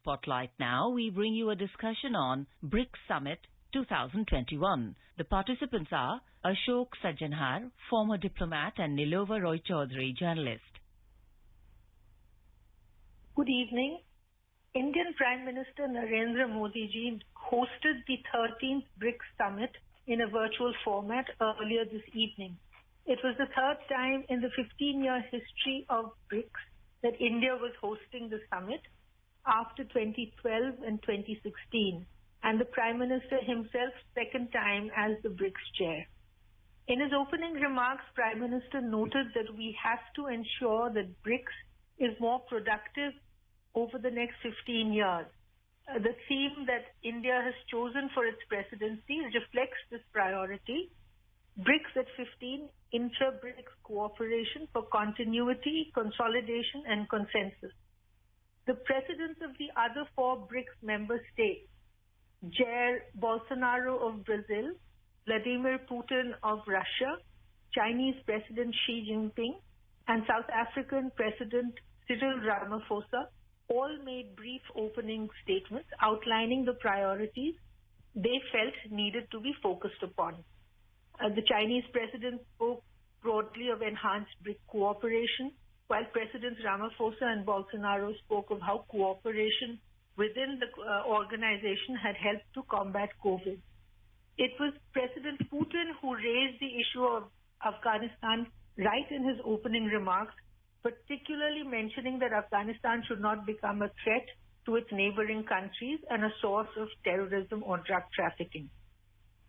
Spotlight now, we bring you a discussion on BRICS Summit 2021. The participants are Ashok Sajjanhar, former diplomat, and Nilova Roy Chaudhary, journalist. Good evening. Indian Prime Minister Narendra Modi ji hosted the 13th BRICS Summit in a virtual format earlier this evening. It was the third time in the 15-year history of BRICS that India was hosting the summit after 2012 and 2016, and the Prime Minister himself second time as the BRICS chair. In his opening remarks, Prime Minister noted that we have to ensure that BRICS is more productive over the next 15 years. The theme that India has chosen for its presidency reflects this priority. BRICS at 15, intra-BRICS cooperation for continuity, consolidation and consensus. The presidents of the other four BRICS member states, Jair Bolsonaro of Brazil, Vladimir Putin of Russia, Chinese President Xi Jinping, and South African President Cyril Ramaphosa, all made brief opening statements outlining the priorities they felt needed to be focused upon. The Chinese president spoke broadly of enhanced BRIC cooperation, while Presidents Ramaphosa and Bolsonaro spoke of how cooperation within the organization had helped to combat COVID. It was President Putin who raised the issue of Afghanistan right in his opening remarks, particularly mentioning that Afghanistan should not become a threat to its neighboring countries and a source of terrorism or drug trafficking.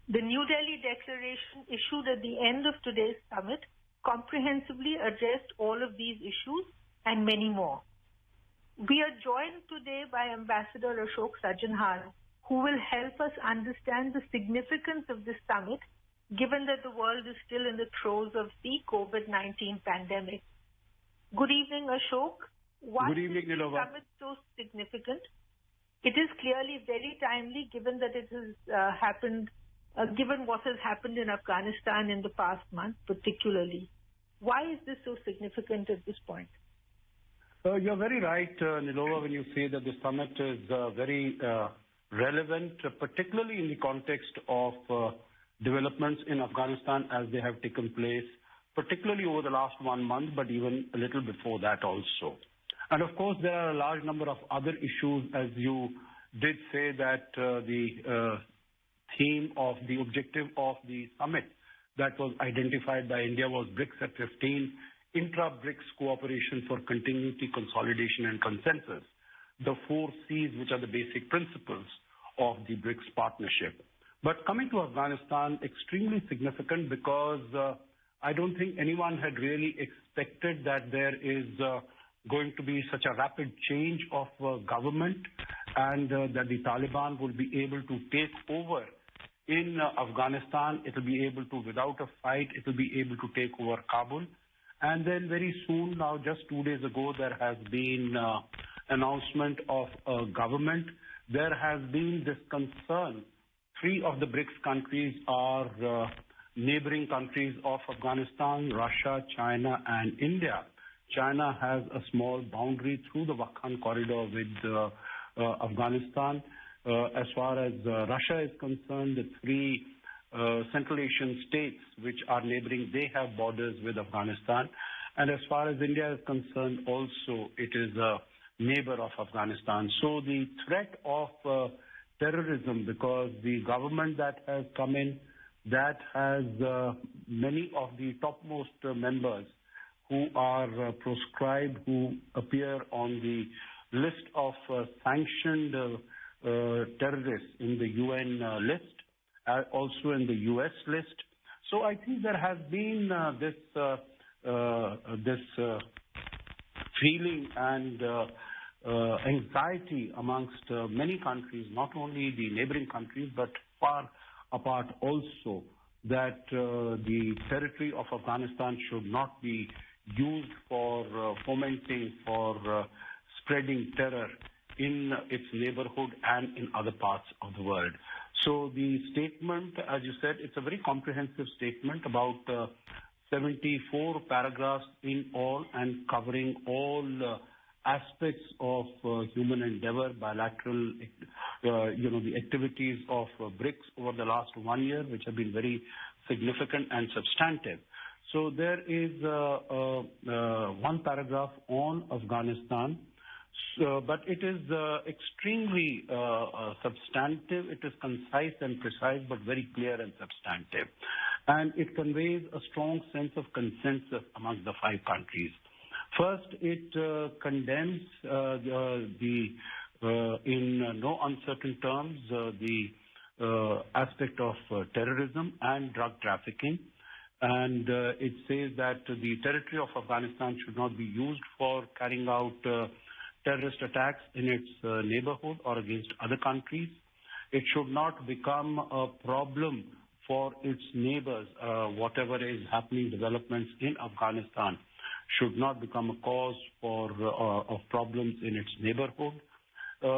The New Delhi declaration issued at the end of today's summit comprehensively addressed all of these issues and many more. We are joined today by Ambassador Ashok Sajjanhar, who will help us understand the significance of this summit, given that the world is still in the throes of the COVID-19 pandemic. Good evening, Ashok. Why Good evening, is the Nilova. summit so significant? It is clearly very timely, given that it has happened. Given what has happened in Afghanistan in the past month, particularly. Why is this so significant at this point? You're very right, Nilova, when you say that the summit is very relevant, particularly in the context of developments in Afghanistan as they have taken place, particularly over the last 1 month, but even a little before that also. And of course, there are a large number of other issues, as you did say that the theme of the objective of the summit that was identified by India was BRICS at 15, intra-BRICS cooperation for continuity, consolidation and consensus, the 4 C's which are the basic principles of the BRICS partnership. But coming to Afghanistan, extremely significant because I don't think anyone had really expected that there is going to be such a rapid change of government and that the Taliban will be able to take over in Afghanistan. It will be able to, without a fight, it will be able to take over Kabul. And then very soon, now just 2 days ago, there has been announcement of a government. There has been this concern. 3 of the BRICS countries are neighboring countries of Afghanistan, Russia, China, and India. China has a small boundary through the Wakhan corridor with Afghanistan. As far as Russia is concerned, the 3 Central Asian states which are neighboring, they have borders with Afghanistan. And as far as India is concerned, also it is a neighbor of Afghanistan. So the threat of terrorism, because the government that has come in, that has many of the topmost members who are proscribed, who appear on the list of sanctioned terrorists in the UN list, also in the US list. So I think there has been this feeling and anxiety amongst many countries, not only the neighboring countries, but far apart also, that the territory of Afghanistan should not be used for fomenting, for spreading terror in its neighborhood and in other parts of the world. So the statement, as you said, it's a very comprehensive statement, about 74 paragraphs in all and covering all aspects of human endeavor, bilateral, the activities of BRICS over the last 1 year, which have been very significant and substantive. So there is one paragraph on Afghanistan, but it is extremely substantive. It is concise and precise, but very clear and substantive. And it conveys a strong sense of consensus among the 5 countries. First, it condemns in no uncertain terms the aspect of terrorism and drug trafficking. And it says that the territory of Afghanistan should not be used for carrying out terrorist attacks in its neighborhood or against other countries. It should not become a problem for its neighbors. Whatever is happening, developments in Afghanistan should not become a cause for of problems in its neighborhood.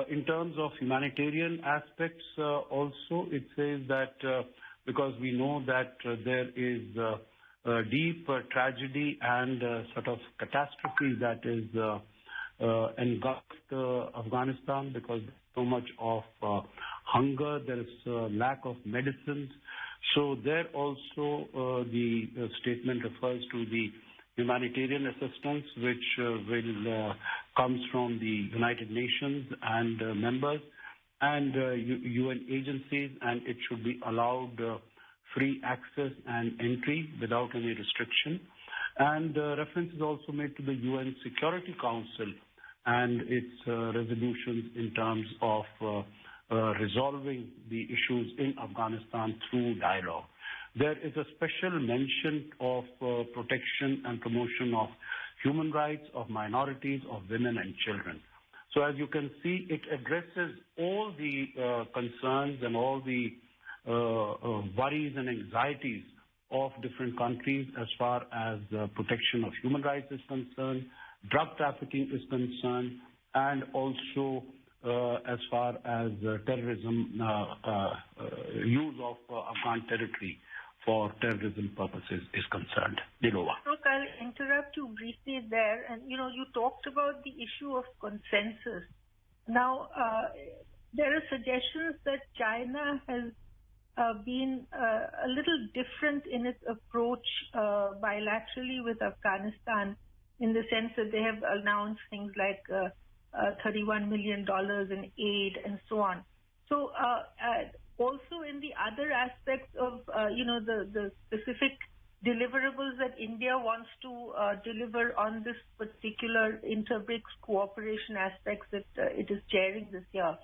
In terms of humanitarian aspects, also it says that because we know that there is a deep tragedy and sort of catastrophe that is engulfed Afghanistan because so much of hunger, there is a lack of medicines. So there also the statement refers to the humanitarian assistance which comes from the United Nations and members and UN agencies, and it should be allowed free access and entry without any restriction. And reference is also made to the UN Security Council and its resolutions in terms of resolving the issues in Afghanistan through dialogue. There is a special mention of protection and promotion of human rights, of minorities, of women and children. So as you can see, it addresses all the concerns and all the worries and anxieties of different countries as far as protection of human rights is concerned, drug trafficking is concerned, and also as far as terrorism, use of Afghan territory for terrorism purposes is concerned. Dilova. Look, I'll interrupt you briefly there. And, you talked about the issue of consensus. Now, there are suggestions that China has been a little different in its approach bilaterally with Afghanistan, in the sense that they have announced things like $31 million in aid and so on. So also in the other aspects of, the specific deliverables that India wants to deliver on this particular inter-BRICS cooperation aspects that it is chairing this year,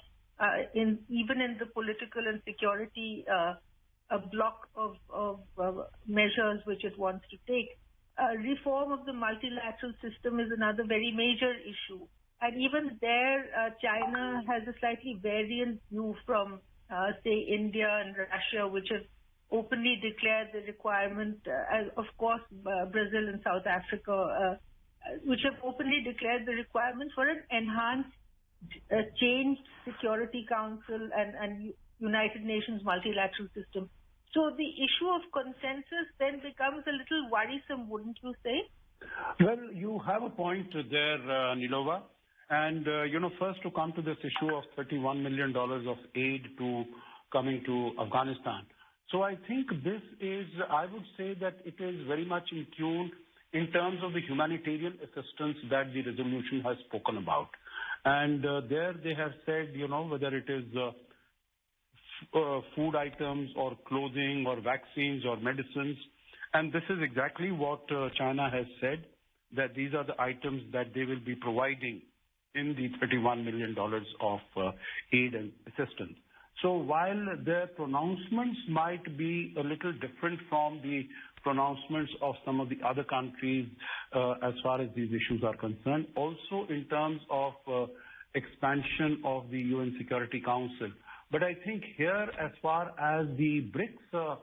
even in the political and security a block of measures which it wants to take. Reform of the multilateral system is another very major issue. And even there, China has a slightly variant view from, say, India and Russia, which have openly declared the requirement, as of course, Brazil and South Africa, which have openly declared the requirement for an enhanced, changed Security Council and United Nations multilateral system. So the issue of consensus then becomes a little worrisome, wouldn't you say? Well, you have a point there, Nilova. And, first to come to this issue of $31 million of aid coming to Afghanistan. So I think this is, I would say that it is very much in tune in terms of the humanitarian assistance that the resolution has spoken about. And there they have said, whether it is food items or clothing or vaccines or medicines. And this is exactly what China has said, that these are the items that they will be providing in the $31 million of aid and assistance. So while their pronouncements might be a little different from the pronouncements of some of the other countries as far as these issues are concerned, also in terms of expansion of the UN Security Council. But I think here, as far as the BRICS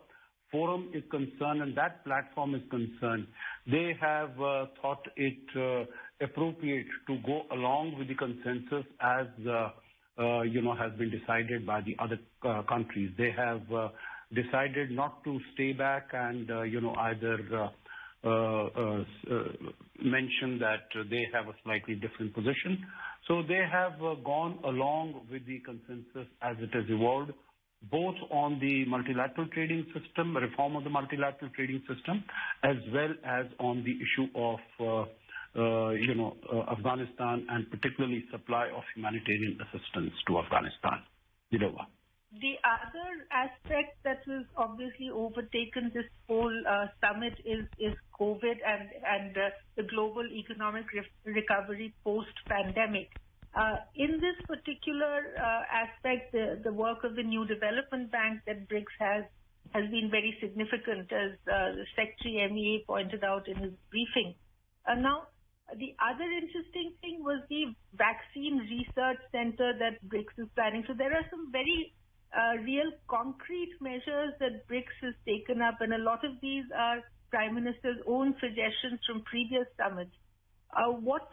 forum is concerned and that platform is concerned, they have thought it appropriate to go along with the consensus as has been decided by the other countries. They have decided not to stay back and either mentioned that they have a slightly different position. So they have gone along with the consensus as it has evolved, both on the multilateral trading system, reform of the multilateral trading system, as well as on the issue of Afghanistan, and particularly supply of humanitarian assistance to Afghanistan. Nilova. The other aspect that has obviously overtaken this whole summit is COVID and the global economic recovery post-pandemic. In this particular aspect, the work of the new development bank that BRICS has been very significant, as the Secretary MEA pointed out in his briefing. Now, the other interesting thing was the vaccine research center that BRICS is planning. So there are some very real concrete measures that BRICS has taken up, and a lot of these are Prime Minister's own suggestions from previous summits. So what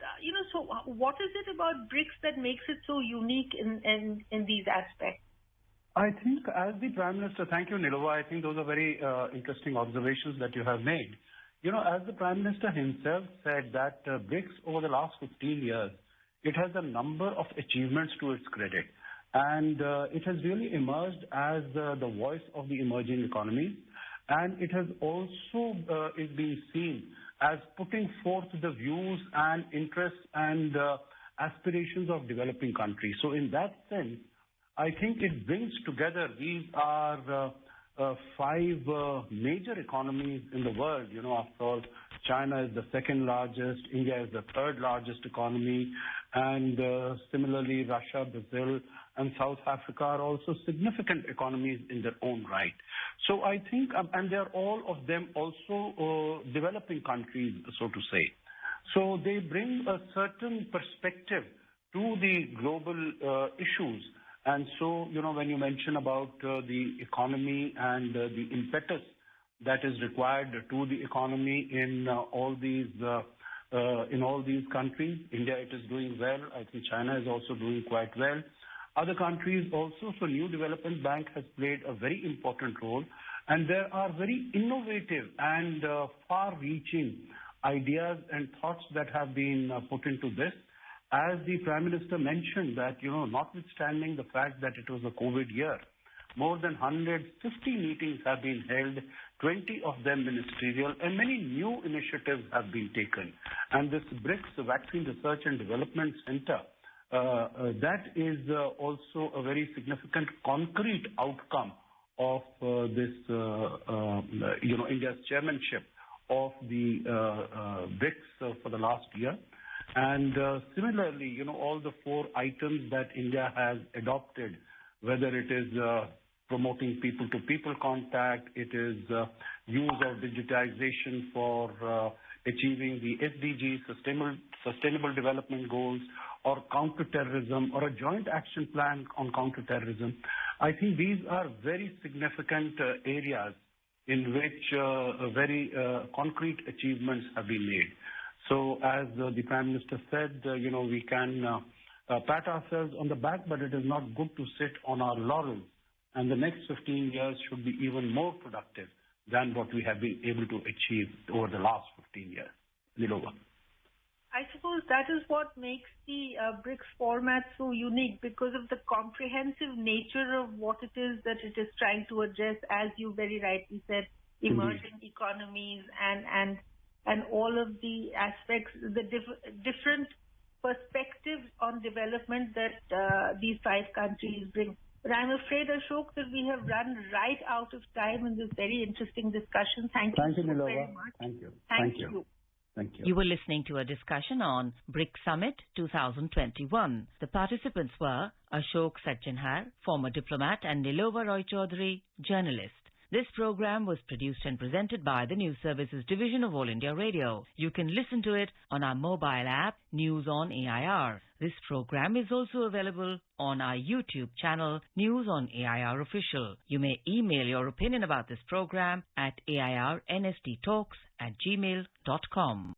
is it about BRICS that makes it so unique in these aspects? I think as the Prime Minister, thank you, Nilova. I think those are very interesting observations that you have made. As the Prime Minister himself said that BRICS over the last 15 years, it has a number of achievements to its credit. And it has really emerged as the voice of the emerging economies. And it has also is being seen as putting forth the views and interests and aspirations of developing countries. So in that sense, I think it brings together, these are 5 major economies in the world. After all, China is the second largest, India is the third largest economy, and similarly Russia, Brazil, and South Africa are also significant economies in their own right. So I think, and they're all of them also developing countries, so to say. So they bring a certain perspective to the global issues. And so, when you mention about the economy and the impetus that is required to the economy in all these countries, India, it is doing well. I think China is also doing quite well. Other countries also. So New Development Bank has played a very important role. And there are very innovative and far-reaching ideas and thoughts that have been put into this. As the Prime Minister mentioned that, notwithstanding the fact that it was a COVID year, more than 150 meetings have been held, 20 of them ministerial, and many new initiatives have been taken. And this BRICS Vaccine Research and Development Center, that is also a very significant concrete outcome of this, India's chairmanship of the BRICS for the last year. And similarly, all the 4 items that India has adopted, whether it is promoting people-to-people contact, it is use of digitization for achieving the SDGs, Sustainable Development Goals, or counterterrorism, or a joint action plan on counterterrorism. I think these are very significant areas in which very concrete achievements have been made. So as the Prime Minister said, we can pat ourselves on the back, but it is not good to sit on our laurels. And the next 15 years should be even more productive than what we have been able to achieve over the last 15 years. Nilova. I suppose that is what makes the BRICS format so unique, because of the comprehensive nature of what it is that it is trying to address, as you very rightly said, emerging economies and all of the aspects, the different perspectives on development that these 5 countries bring. But I'm afraid, Ashok, that we have run right out of time in this very interesting discussion. Thank you so very much. Thank you. Thank you. Thank you. You were listening to a discussion on BRICS Summit 2021. The participants were Ashok Sajjanhar, former diplomat, and Nilova Roy Chaudhary, journalist. This program was produced and presented by the News Services Division of All India Radio. You can listen to it on our mobile app, News on AIR. This program is also available on our YouTube channel, News on AIR Official. You may email your opinion about this program at airnsttalks@gmail.com.